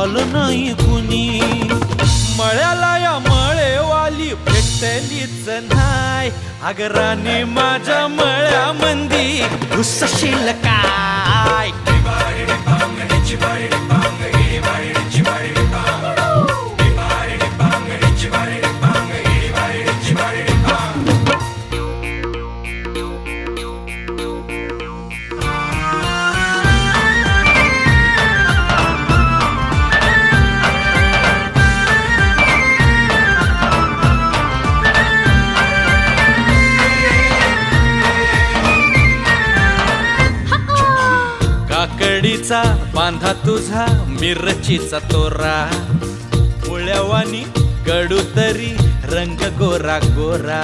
आलं नाही कुणी. मळ्याला या मळेवाली भेटलीच नाय. अग राणी माझ्या मळ्यामंदी घुसशील काय. काकडीचा बांधा तुझा मिरचीचा तोरा. मुळ्यावानी कडू तरी रंग गोरा गोरा.